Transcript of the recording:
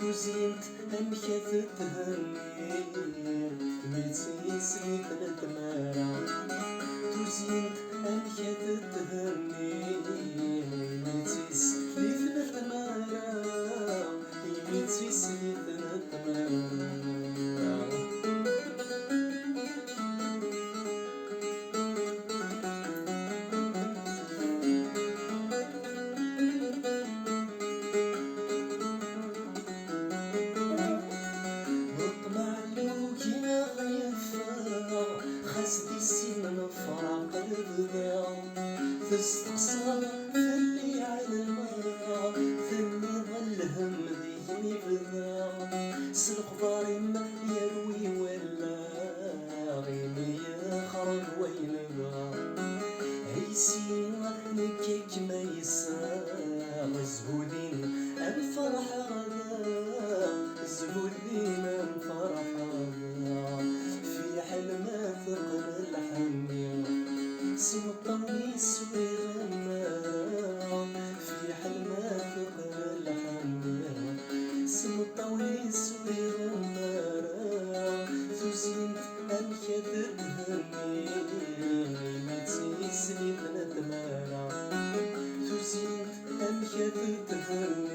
تزينت أنك تتهني متسيسي تنتمارا تزينت أنك تتهني متسيسي تنتمارا متسيسي تنتمارا خاصدي سين نفرق البدا تستقصى ثني على المرا ثني ظلهم ذيني بدا سلخضار ما يروي ولا غيمي يخرج وين بغا عيسي نكيك ما يساغ زهودين الفرح غدا زهودين الفرح غدا في حلمة ثقل الحمير سمطوني سوي غمارة في حلمة ثقل الحمير سمطوني سوي غمارة تزينت أنك تتهني متسيسني تنتمارا تزينت أنك تتهني